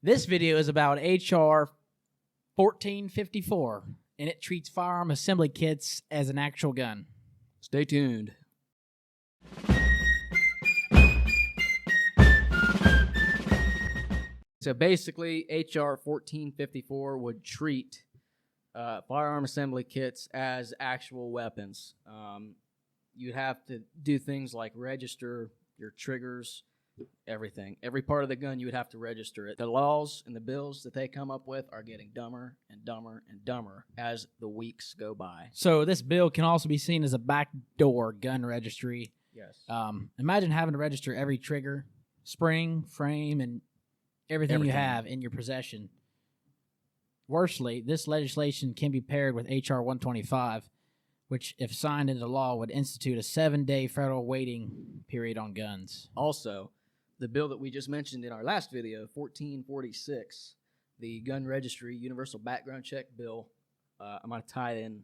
This video is about HR 1454, and it treats firearm assembly kits as an actual gun. Stay tuned. So basically, HR 1454 would treat firearm assembly kits as actual weapons. You'd have to do things like register your triggers, everything. Every part of the gun, you would have to register it. The laws and the bills that they come up with are getting dumber and dumber and dumber as the weeks go by. So this bill can also be seen as a backdoor gun registry. Yes. Imagine having to register every trigger, spring, frame, and everything you have in your possession. Worstly, this legislation can be paired with HR 125, which, if signed into law, would institute a 7-day federal waiting period on guns. Also, the bill that we just mentioned in our last video, 1446, the gun registry universal background check bill, I'm going to tie in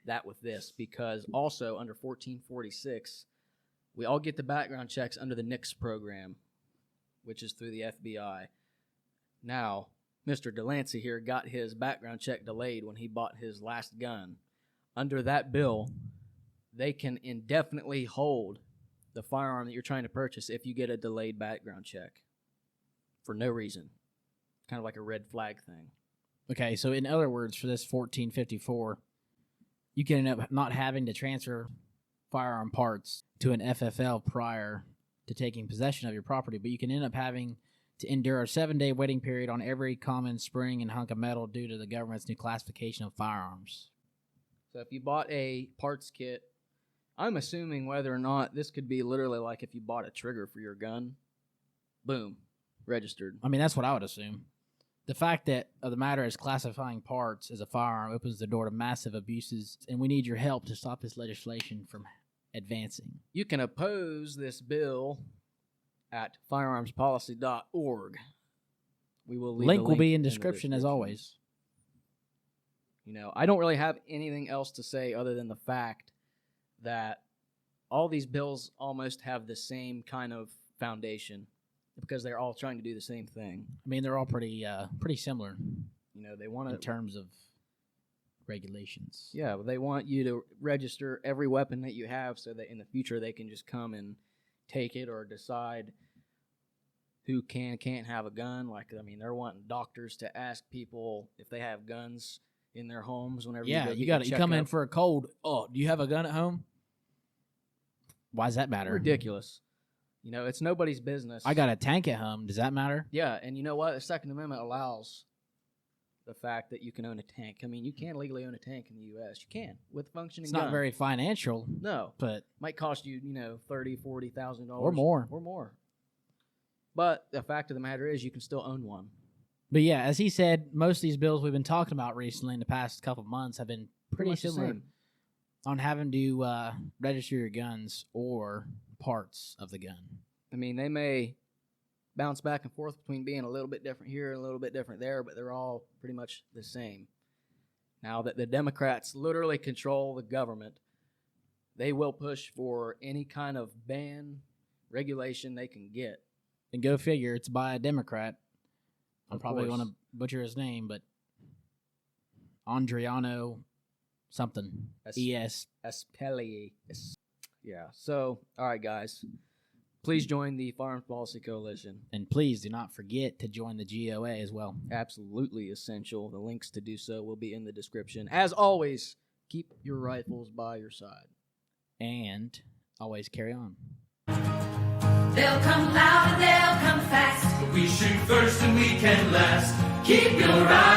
that with this, because also under 1446, we all get the background checks under the NICS program, which is through the FBI. Now, Mr. Delancey here got his background check delayed when he bought his last gun. Under that bill, they can indefinitely hold the firearm that you're trying to purchase if you get a delayed background check for no reason. Kind of like a red flag thing. Okay, so in other words, for this 1454, you can end up not having to transfer firearm parts to an FFL prior to taking possession of your property, but you can end up having to endure a 7-day waiting period on every common spring and hunk of metal due to the government's new classification of firearms. So if you bought a parts kit, I'm assuming whether or not this could be literally like if you bought a trigger for your gun, boom, registered. I mean, that's what I would assume. The fact that of the matter is classifying parts as a firearm opens the door to massive abuses, and we need your help to stop this legislation from advancing. You can oppose this bill at firearmspolicy.org. We will leave Link will be in the description as always. You know, I don't really have anything else to say other than the fact that all these bills almost have the same kind of foundation because they're all trying to do the same thing. I mean, they're all pretty similar. You know, they want to, in terms of regulations. Yeah, they want you to register every weapon that you have so that in the future they can just come and take it or decide who can't have a gun. Like, I mean, they're wanting doctors to ask people if they have guns in their homes whenever you come in for a cold. Oh, do you have a gun at home? Why does that matter? Ridiculous. You know, it's nobody's business. I got a tank at home. Does that matter? Yeah, and you know what? The Second Amendment allows the fact that you can own a tank. I mean, you can legally own a tank in the U.S. You can with functioning gun. It's not very financial. No, but might cost you, $30,000, $40,000 or more. But the fact of the matter is, you can still own one. But yeah, as he said, most of these bills we've been talking about recently in the past couple of months have been pretty similar on having to register your guns or parts of the gun. I mean, they may bounce back and forth between being a little bit different here and a little bit different there, but they're all pretty much the same. Now that the Democrats literally control the government, they will push for any kind of ban, regulation they can get. And go figure, it's by a Democrat. I'm probably going to butcher his name, but Andriano something. E.S. Espelli. Yeah. So, all right, guys. Please join the Firearms Policy Coalition. And please do not forget to join the GOA as well. Absolutely essential. The links to do so will be in the description. As always, keep your rifles by your side. And always carry on. They'll come loud and they'll come fast, but we shoot first and we can last. Keep your eyes